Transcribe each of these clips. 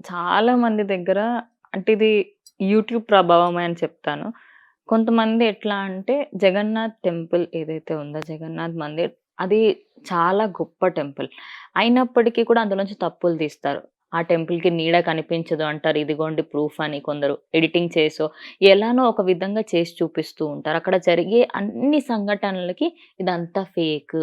చాలా మంది దగ్గర అంటే ఇది యూట్యూబ్ ప్రభావమే అని చెప్తాను. కొంతమంది ఎట్లా అంటే జగన్నాథ్ టెంపుల్ ఏదైతే ఉందో జగన్నాథ్ మందిర్ అది చాలా గొప్ప టెంపుల్. అయినప్పటికీ కూడా అందులోంచి తప్పులు తీస్తారు. ఆ టెంపుల్‌కి నీడ కనిపించదు అంటారు. ఇదిగోండి ప్రూఫ్ అని కొందరు ఎడిటింగ్ చేసో, ఎలానో ఒక విధంగా చేసి చూపిస్తూ ఉంటారు. అక్కడ జరిగే అన్ని సంఘటనలకి ఇదంతా ఫేక్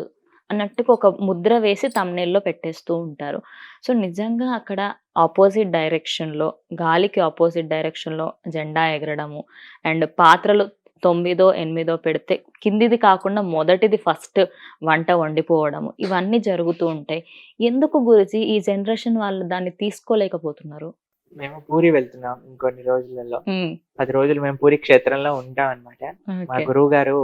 అన్నట్టుగా ఒక ముద్ర వేసి థంబ్‌నెయిల్‌లో పెట్టేస్తూ ఉంటారు. సో, నిజంగా అక్కడ ఆపోజిట్ డైరెక్షన్‌లో, గాలికి ఆపోజిట్ డైరెక్షన్‌లో జెండా ఎగరడము అండ్ పాత్రలు 9, 8 పెడితే కిందిది కాకుండా మొదటిది ఫస్ట్ వంట వండిపోవడము. ఇవన్నీ జరుగుతూ ఉంటాయి. ఎందుకు గురూజీ ఈ జనరేషన్ వాళ్ళు దాన్ని తీసుకోలేకపోతున్నారు? మేము పూరి వెళ్తున్నాం ఇంకొన్ని రోజులలో. హ్మ్. 10 రోజులు మేము పూరి క్షేత్రంలో ఉంటామన్నమాట. మా ఓకే. గురువుగారు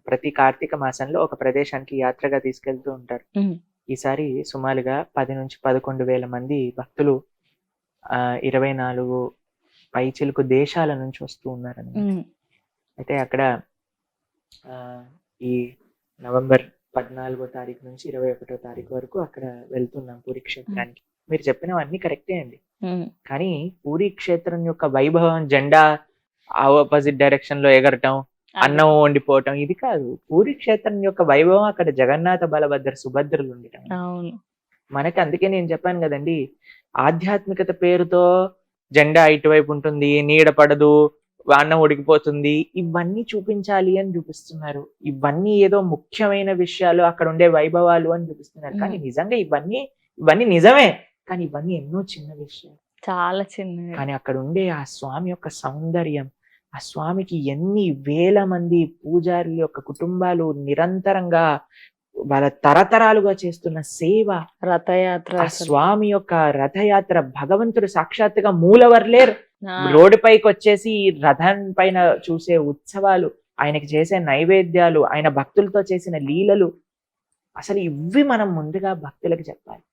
ప్రతి కార్తీక మాసంలో ఒక ప్రదేశానికి యాత్రగా తీసుకెళ్తూ ఉంటారు. హ్మ్. ఈసారి సుమారుగా 10,000-11,000 మంది భక్తులు 24 పైచిలుకు దేశాల నుంచి వస్తూ ఉన్నారన్నమాట. హ్మ్. అయితే అక్కడ ఈ నవంబర్ 14వ తారీఖు నుంచి 21వ తారీఖు వరకు అక్కడ వెళ్తున్నాం పూరి క్షేత్రానికి. మీరు చెప్పినవన్నీ కరెక్టే అండి. హ్మ్. కానీ పూరి క్షేత్రం యొక్క వైభవం జెండా ఆపోజిట్ డైరెక్షన్ లో ఎగరటం, అన్నం వండిపోవటం ఇది కాదు. పూరి క్షేత్రం యొక్క వైభవం అక్కడ జగన్నాథ బలభద్ర సుభద్రలు ఉండటం. అవును. మనకి అందుకే నేను చెప్పాను కదండి, ఆధ్యాత్మికత పేరుతో జెండా ఇటువైపు ఉంటుంది, నీడ పడదు, అన్నం ఉడికిపోతుంది, ఇవన్నీ చూపించాలి అని చూపిస్తున్నారు. ఇవన్నీ ఏదో ముఖ్యమైన విషయాలు, అక్కడ ఉండే వైభవాలు అని చూపిస్తున్నారు. కానీ నిజంగా ఇవన్నీ నిజమే, కానీ ఇవన్నీ ఎన్నో చిన్న విషయాలు. చాలా చిన్నవి. కానీ అక్కడ ఉండే ఆ స్వామి యొక్క సౌందర్యం, ఆ స్వామికి ఎన్ని వేల మంది పూజారుల యొక్క కుటుంబాలు నిరంతరంగా వాళ్ళ తరతరాలుగా చేస్తున్న సేవ, రథయాత్ర ఆ అసలు. స్వామి యొక్క రథయాత్ర, భగవంతుడు సాక్షాత్తుగా మూలవర్లేరు ఆ! రోడ్డు పైకి వచ్చేసి రథం పైన చూసే ఉత్సవాలు, ఆయనకి చేసే నైవేద్యాలు, ఆయన భక్తులతో చేసిన లీలలు, అసలు ఇవి మనం ముందుగా భక్తులకు చెప్పాలి.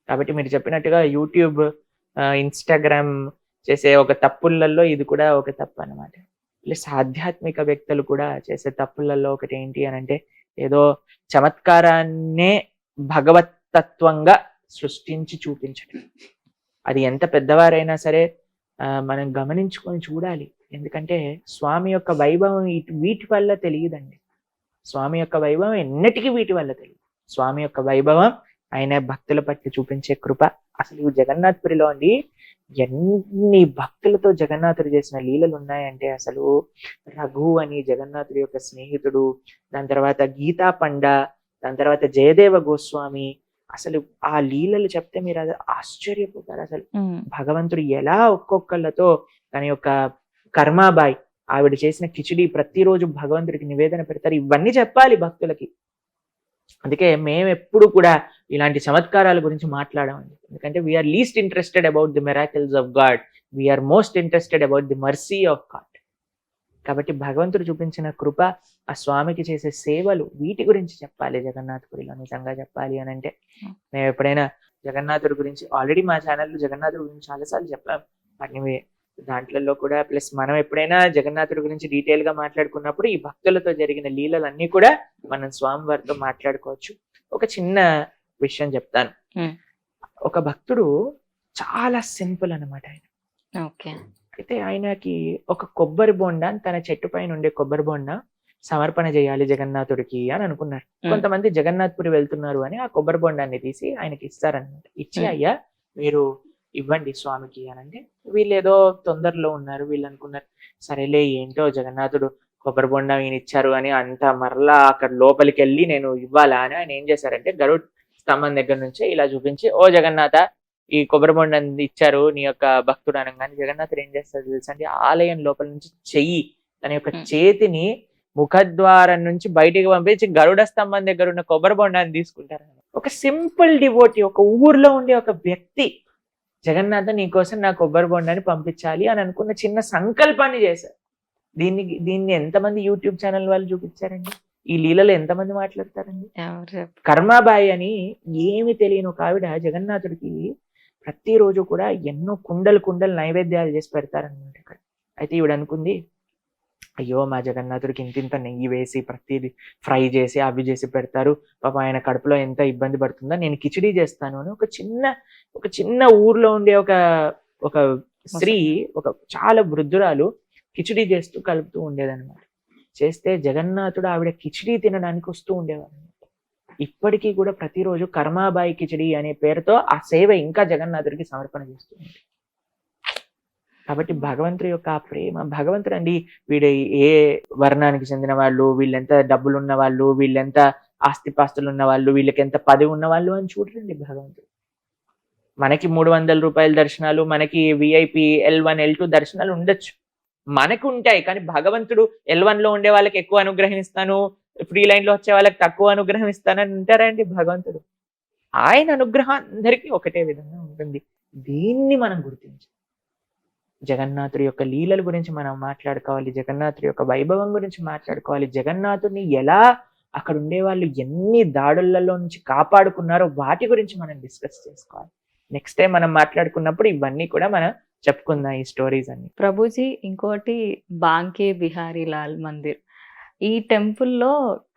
కాబట్టి మీరు చెప్పినట్టుగా యూట్యూబ్, ఇన్స్టాగ్రామ్ చేసే ఒక తప్పులలో ఇది కూడా ఒక తప్పు అన్నమాట. ప్లస్ ఆధ్యాత్మిక వ్యక్తులు కూడా చేసే తప్పులలో ఒకటి ఏంటి అని అంటే, ఏదో చమత్కారాన్నే భగవత్ తత్వంగా సృష్టించి చూపించటం. అది ఎంత పెద్దవారైనా సరే మనం గమనించుకొని చూడాలి. ఎందుకంటే స్వామి యొక్క వైభవం వీటి వల్ల తెలియదండి. స్వామి యొక్క వైభవం ఎన్నటికీ వీటి వల్ల తెలియదు. స్వామి యొక్క వైభవం ఆయన భక్తుల పట్ల చూపించే కృప. అసలు ఈ జగన్నాథపురిలో అండి ఎన్ని భక్తులతో జగన్నాథుడు చేసిన లీలలు ఉన్నాయంటే, అసలు రఘు అని జగన్నాథుడి యొక్క స్నేహితుడు, దాని తర్వాత గీతా పండ, దాని తర్వాత జయదేవ గోస్వామి, అసలు ఆ లీలలు చెప్తే మీరు అది ఆశ్చర్యపోతారు. అసలు భగవంతుడు ఎలా ఒక్కొక్కళ్ళతో తన యొక్క కర్మాబాయి ఆవిడ చేసిన కిచిడి ప్రతిరోజు భగవంతుడికి నివేదన పెడతారు. ఇవన్నీ చెప్పాలి భక్తులకి. అందుకే మేము ఎప్పుడు కూడా ఇలాంటి చమత్కారాల గురించి మాట్లాడమండి. ఎందుకంటే we are least interested about the miracles of God, we are most interested about the mercy of God. కాబట్టి భగవంతుడు చూపించిన కృప, ఆ స్వామికి చేసే సేవలు, వీటి గురించి చెప్పాలి జగన్నాథపురిలో. నిజంగా చెప్పాలి అని అంటే, మేము ఎప్పుడైనా జగన్నాథుడి గురించి ఆల్రెడీ మా ఛానల్లో జగన్నాథుడి గురించి చాలాసార్లు చెప్పాం. వాటిని దాంట్లలో కూడా ప్లస్ మనం ఎప్పుడైనా జగన్నాథుడి గురించి డీటెయిల్ గా మాట్లాడుకున్నప్పుడు ఈ భక్తులతో జరిగిన లీలలన్నీ కూడా మనం స్వామి వారితో మాట్లాడుకోవచ్చు. ఒక చిన్న విషయం చెప్తాను. ఒక భక్తుడు చాలా సింపుల్ అన్నమాట ఆయన. అయితే ఆయనకి ఒక కొబ్బరి బొండ తన చెట్టు పైన ఉండే కొబ్బరి బొండ సమర్పణ చేయాలి జగన్నాథుడికి అని అనుకున్నారు. కొంతమంది జగన్నాథ్పురి వెళ్తున్నారు అని ఆ కొబ్బరి బొండాన్ని తీసి ఆయనకి ఇస్తారనమాట. ఇచ్చి అయ్యా మీరు ఇవ్వండి స్వామికి అని అంటే, వీళ్ళు ఏదో తొందరలో ఉన్నారు. వీళ్ళు అనుకున్నారు సరేలే ఏంటో జగన్నాథుడు కొబ్బరి బొండం ఈయన ఇచ్చారు అని అంత మరలా అక్కడ లోపలికి వెళ్ళి నేను ఇవ్వాలా అని ఆయన ఏం చేశారంటే గరుడ్ స్తంభం దగ్గర నుంచే ఇలా చూపించి, ఓ జగన్నాథ ఈ కొబ్బరి బొండం ఇచ్చారు నీ యొక్క భక్తుడు అనగానే జగన్నాథుడు ఏం చేస్తారు తెలుసండి, ఆలయం లోపల నుంచి చెయ్యి తన యొక్క చేతిని ముఖద్వారం నుంచి బయటికి పంపించి గరుడ స్తంభం దగ్గర ఉన్న కొబ్బరి బొండాన్ని తీసుకుంటారు. ఒక సింపుల్ డివోటీ, ఒక ఊర్లో ఉండే ఒక వ్యక్తి జగన్నాథ నీకోసం నా కొబ్బరి బొండాన్ని పంపించాలి అని అనుకున్న చిన్న సంకల్పాన్ని చేశారు. దీన్ని ఎంతమంది యూట్యూబ్ ఛానల్ వాళ్ళు చూపించారండి? ఈ లీలలో ఎంతమంది మాట్లాడతారండి? కర్మాబాయి అని ఏమి తెలియని ఒక ఆవిడ జగన్నాథుడికి ప్రతిరోజు కూడా ఎన్నో కుండలు నైవేద్యాలు చేసి పెడతారనమాట అక్కడ. అయితే ఈవిడ అనుకుంది అయ్యో మా జగన్నాథుడికి ఇంతింత నెయ్యి వేసి ప్రతిదీ ఫ్రై చేసి అవి చేసి పెడతారు, పాపం ఆయన కడుపులో ఎంత ఇబ్బంది పడుతుందో, నేను కిచిడీ చేస్తాను అని ఒక చిన్న ఊర్లో ఉండే ఒక స్త్రీ, ఒక చాలా వృద్ధురాలు కిచిడీ చేస్తూ కలుపుతూ ఉండేదన్నమాట. చేస్తే జగన్నాథుడు ఆవిడ కిచిడీ తినడానికి వస్తూ ఉండేవారు. ఇప్పటికీ కూడా ప్రతిరోజు కర్మాబాయి కిచిడి అనే పేరుతో ఆ సేవ ఇంకా జగన్నాథుడికి సమర్పణ చేస్తుంది. కాబట్టి భగవంతుడి యొక్క ఆ ప్రేమ, భగవంతుడు అండి వీడు ఏ వర్ణానికి చెందిన వాళ్ళు, వీళ్ళెంత డబ్బులు ఉన్న వాళ్ళు, వీళ్ళెంత ఆస్తిపాస్తులు ఉన్న వాళ్ళు, వీళ్ళకి ఎంత పదవి ఉన్న వాళ్ళు అని చూడండి భగవంతుడు. మనకి 300 రూపాయల దర్శనాలు, మనకి విఐపి L1 L2 దర్శనాలు ఉండొచ్చు, మనకు ఉంటాయి. కానీ భగవంతుడు L1 లో ఉండే వాళ్ళకి ఎక్కువ అనుగ్రహం ఇస్తాను, ఫ్రీ లైన్ లో వచ్చే వాళ్ళకి తక్కువ అనుగ్రహం ఇస్తానని ఉంటారండి భగవంతుడు. ఆయన అనుగ్రహం అందరికీ ఒకటే విధంగా ఉంటుంది. దీన్ని మనం గుర్తించాలి. జగన్నాథుడి యొక్క లీలల గురించి మనం మాట్లాడుకోవాలి, జగన్నాథుడి యొక్క వైభవం గురించి మాట్లాడుకోవాలి, జగన్నాథుడిని ఎలా అక్కడ ఉండే వాళ్ళు ఎన్ని దాడులలో నుంచి కాపాడుకున్నారో వాటి గురించి మనం డిస్కస్ చేసుకోవాలి. నెక్స్ట్ టైం మనం మాట్లాడుకున్నప్పుడు ఇవన్నీ కూడా మనం చెప్పుకుందాం, ఈ స్టోరీస్ అన్ని. ప్రభుజీ ఇంకోటి బాంకే బిహారీ లాల్ మందిర్, ఈ టెంపుల్లో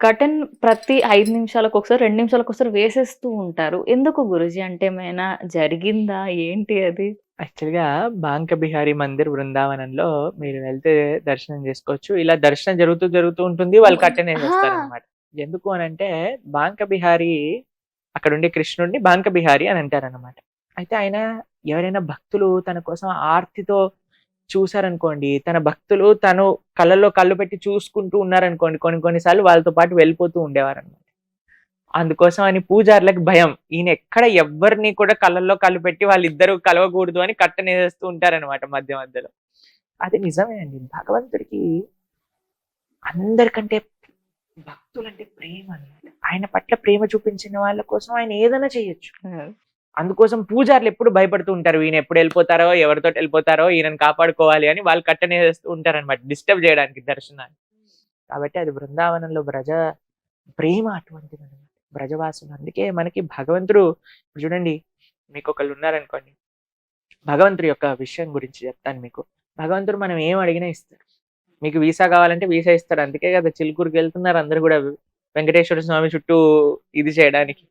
కర్టెన్ ప్రతి 5 నిమిషాలకు ఒకసారి 2 నిమిషాలకు ఒకసారి వేసేస్తూ ఉంటారు. ఎందుకు గురుజీ? అంటే ఏమైనా జరిగిందా ఏంటి అది? యాక్చువల్‌గా బాంక బిహారీ మందిర్ బృందావనంలో మీరు వెళ్తే దర్శనం చేసుకోవచ్చు. ఇలా దర్శనం జరుగుతూ ఉంటుంది. వాళ్ళు కర్టెన్ వేసేస్తారనమాట. ఎందుకు అనంటే బాంక బిహారీ అక్కడ ఉండే కృష్ణుడిని బాంక బిహారీ అని అంటారనమాట. అయితే ఆయన ఎవరైనా భక్తులు తన కోసం ఆర్తితో చూసారనుకోండి, తన భక్తులు తను కళ్ళలో కళ్ళు పెట్టి చూసుకుంటూ ఉన్నారనుకోండి, కొన్ని సార్లు వాళ్ళతో పాటు వెళ్ళిపోతూ ఉండేవారనమాట. అందుకోసం అని పూజారులకు భయం, ఈయన ఎక్కడ ఎవ్వరిని కూడా కళ్ళల్లో కళ్ళు పెట్టి వాళ్ళిద్దరూ కలవకూడదు అని కట్టనేస్తూ ఉంటారనమాట మధ్యలో. అది నిజమే అండి. భగవంతుడికి అందరికంటే భక్తులంటే ప్రేమ అన్నమాట. ఆయన పట్ల ప్రేమ చూపించిన వాళ్ళ కోసం ఆయన ఏదైనా చేయొచ్చు. అందుకోసం పూజారులు ఎప్పుడు భయపడుతూ ఉంటారు, ఈయన ఎప్పుడు వెళ్ళిపోతారో, ఎవరితో వెళ్ళిపోతారో, ఈయనను కాపాడుకోవాలి అని వాళ్ళు కట్టనేస్తూ ఉంటారనమాట, డిస్టర్బ్ చేయడానికి దర్శనాన్ని. కాబట్టి అది బృందావనంలో ప్రేమ అటువంటిది అనమాట, బ్రజవాసులు. అందుకే మనకి భగవంతుడు చూడండి, మీకు ఒకళ్ళు ఉన్నారనుకోండి, భగవంతుడి యొక్క విషయం గురించి చెప్తాను మీకు. భగవంతుడు మనం ఏం అడిగినా ఇస్తాడు. మీకు వీసా కావాలంటే వీసా ఇస్తాడు. అందుకే కదా చిలుకూరుకి వెళ్తున్నారు అందరు కూడా వెంకటేశ్వర స్వామి చుట్టూ ఇది చేయడానికి.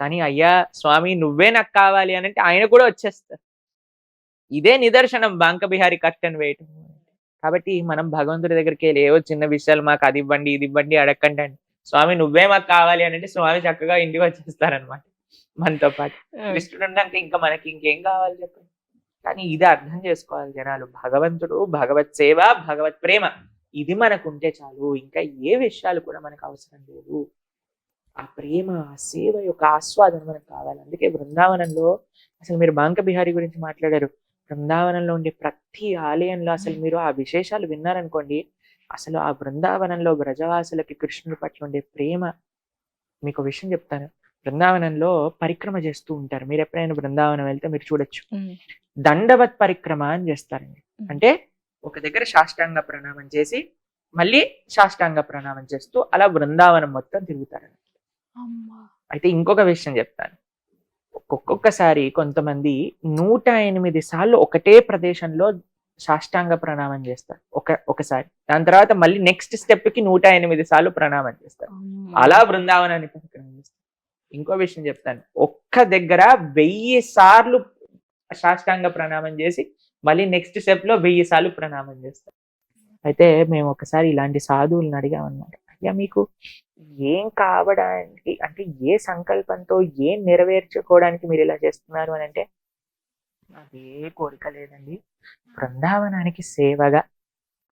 కానీ అయ్యా స్వామి నువ్వే నాకు కావాలి అని అంటే ఆయన కూడా వచ్చేస్తారు. ఇదే నిదర్శనం బాంక బిహారీ కర్టెన్ వేయటం. కాబట్టి మనం భగవంతుడి దగ్గరికి వెళ్ళి ఏవో చిన్న విషయాలు మాకు అది ఇవ్వండి ఇది ఇవ్వండి అడగండి అండి, స్వామి నువ్వే మాకు కావాలి అని అంటే స్వామి చక్కగా ఇంటికి వచ్చేస్తారనమాట మనతో పాటు. కృష్ణుడు ఉన్నాక ఇంకా మనకి ఇంకేం కావాలి చెప్పండి. కానీ ఇది అర్థం చేసుకోవాలి జనాలు. భగవంతుడు, భగవత్ సేవ, భగవత్ ప్రేమ ఇది మనకు ఉంటే చాలు, ఇంకా ఏ విషయాలు కూడా మనకు అవసరం లేదు. ఆ ప్రేమ, ఆ సేవ యొక్క ఆస్వాదన మనకు కావాలి. అందుకే బృందావనంలో అసలు మీరు బాంక బిహారీ గురించి మాట్లాడారు, బృందావనంలో ఉండే ప్రతి ఆలయంలో అసలు మీరు ఆ విశేషాలు విన్నారనుకోండి, అసలు ఆ బృందావనంలో బ్రజవాసులకి కృష్ణుడి పట్ల ఉండే ప్రేమ. మీకు విషయం చెప్తాను, బృందావనంలో పరిక్రమ చేస్తూ ఉంటారు. మీరు ఎప్పుడైనా బృందావనం వెళ్తే మీరు చూడొచ్చు, దండవత్ పరిక్రమ అని చేస్తారండి. అంటే ఒక దగ్గర సాష్టాంగ ప్రణామం చేసి మళ్ళీ సాష్టాంగ ప్రణామం చేస్తూ అలా బృందావనం మొత్తం తిరుగుతారండి. అయితే ఇంకొక విషయం చెప్తాను, ఒక్కొక్కసారి కొంతమంది 108 సార్లు ఒకటే ప్రదేశంలో సాష్టాంగ ప్రణామం చేస్తారు ఒకసారి. దాని తర్వాత మళ్ళీ నెక్స్ట్ స్టెప్ కి 108 సార్లు ప్రణామం చేస్తారు. అలా బృందావనాన్ని పరిక్రమ చేస్తారు. ఇంకో విషయం చెప్తాను, ఒక్క దగ్గర 1000 సార్లు సాష్టాంగ ప్రణామం చేసి మళ్ళీ నెక్స్ట్ స్టెప్ లో 1000 సార్లు ప్రణామం చేస్తారు. అయితే మేము ఒకసారి ఇలాంటి సాధువులను అడిగామన్నమాట, అయ్యా మీకు ఏం కావడానికి, అంటే ఏ సంకల్పంతో ఏం నెరవేర్చుకోవడానికి మీరు ఇలా చేస్తున్నారు అని అంటే, నాకే కోరిక లేదండి, బృందావనానికి సేవగా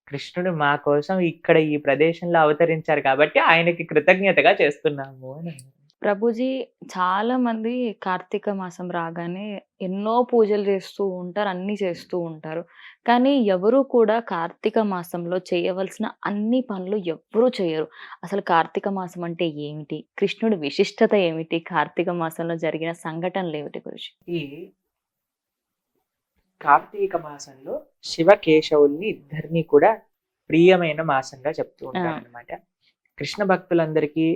కృష్ణుడు మా కోసం ఇక్కడ ఈ ప్రదేశంలో అవతరించారు కాబట్టి ఆయనకి కృతజ్ఞతగా చేస్తున్నాము అని. ప్రభుజీ చాలా మంది కార్తీక మాసం రాగానే ఎన్నో పూజలు చేస్తూ ఉంటారు, అన్నీ చేస్తూ ఉంటారు. కానీ ఎవరు కూడా కార్తీక మాసంలో చేయవలసిన అన్ని పనులు ఎవ్వరూ చేయరు. అసలు కార్తీక మాసం అంటే ఏమిటి? కృష్ణుడి విశిష్టత ఏమిటి? కార్తీక మాసంలో జరిగిన సంఘటనలు ఏమిటి గురుజీ? ఈ కార్తీక మాసంలో శివకేశవుల్ని ఇద్దరిని కూడా ప్రియమైన మాసంగా చెప్తూ ఉంటారు అనమాట. కృష్ణ భక్తులందరికీ,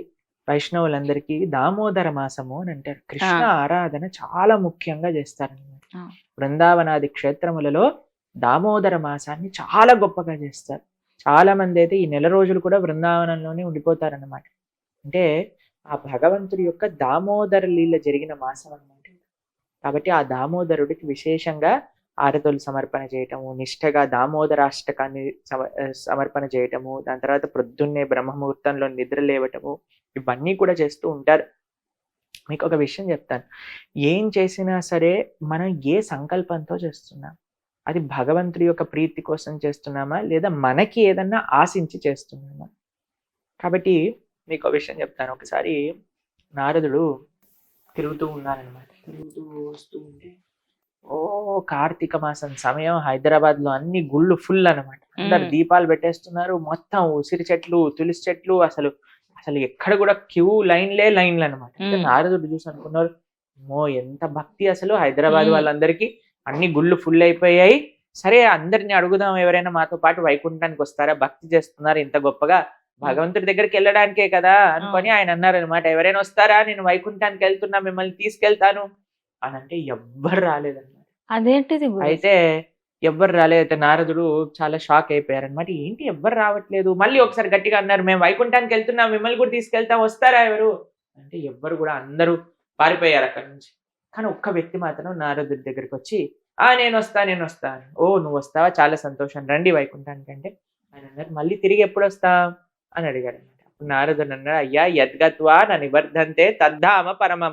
వైష్ణవులందరికీ దామోదర మాసము అని అంటారు. కృష్ణ ఆరాధన చాలా ముఖ్యంగా చేస్తారనమాట. బృందావనాది క్షేత్రములలో దామోదర మాసాన్ని చాలా గొప్పగా చేస్తారు. చాలా మంది అయితే ఈ నెల రోజులు కూడా బృందావనంలోనే ఉండిపోతారన్నమాట. అంటే ఆ భగవంతుడి యొక్క దామోదర లీల జరిగిన మాసం అన్నమాట. కాబట్టి ఆ దామోదరుడికి విశేషంగా హారతులు సమర్పణ చేయటము, నిష్టగా దామోదరాష్టకాన్ని సమర్పణ చేయటము, దాని తర్వాత ప్రొద్దున్నే బ్రహ్మముహూర్తంలో నిద్ర లేవటము, ఇవన్నీ కూడా చేస్తూ ఉంటారు. మీకు ఒక విషయం చెప్తాను. ఏం చేసినా సరే మనం ఏ సంకల్పంతో చేస్తున్నాం? అది భగవంతుడి యొక్క ప్రీతి కోసం చేస్తున్నామా? లేదా మనకి ఏదన్నా ఆశించి చేస్తున్నామా? కాబట్టి మీకో విషయం చెప్తాను. ఒకసారి నారదుడు తిరుగుతూ ఉన్నారనమాట. తిరుగుతూ వస్తూ ఉంటే కార్తీక మాసం సమయం హైదరాబాద్‌లో అన్ని గుళ్ళు ఫుల్ అనమాట. అందరు హ్మ్. దీపాలు పెట్టేస్తున్నారు. మొత్తం ఉసిరి చెట్లు, తులసి చెట్లు అసలు ఎక్కడ కూడా క్యూ లైన్‌లనమాట. అంటే హ్మ్. నారదుడు చూసి అనుకున్నారు, అమ్మో! ఎంత భక్తి అసలు హైదరాబాద్ హ్మ్. వాళ్ళందరికీ అన్ని గుళ్ళు ఫుల్ అయిపోయాయి. సరే అందరిని అడుగుదాం ఎవరైనా మాతో పాటు వైకుంఠానికి వస్తారా? భక్తి చేస్తున్నారు ఇంత గొప్పగా. హ్మ్. భగవంతుడి దగ్గరికెళ్ళడానికే కదా! అనుకోని అవును. ఆయన అన్నారనమాట. ఎవరైనా వస్తారా? నేను వైకుంఠానికెళ్తున్నా మిమ్మల్ని తీసుకెళ్తాను అనంటే ఎవ్వరు రాలేదనమాట. అదేంటిది గురు? అయితే ఎవ్వరు రాలేదు. అయితే నారదుడు చాలా షాక్ అయిపోయారనమాట. ఏంటి ఎవ్వరు రావట్లేదు. మళ్ళీ ఒకసారి గట్టిగా అన్నారు. మేము వైకుంఠానికెళ్తున్నాం. మిమ్మల్ని కూడా తీసుకెళ్తాం. వస్తారా ఎవరు? అంటే ఎవ్వరు కూడా అందరూ పారిపోయారు అక్కడి నుంచి. కానీ ఒక్క వ్యక్తి మాత్రం నారదుడి దగ్గరికొచ్చి, "ఆ! నేనొస్తా, నేనొస్తా" అని. "ఓహ్! నువ్వొస్తావా? చాలా సంతోషం. రండి వైకుంఠానికి" అంటే ఆయన అన్నారు, "మళ్ళీ తిరిగి ఎప్పుడొస్తాం?" అని అడిగారనమాట. అప్పుడు నారదుడు అన్నాడు, "అయ్యా యద్గత్వా న నివర్ధంతే తద్ధామ పరమం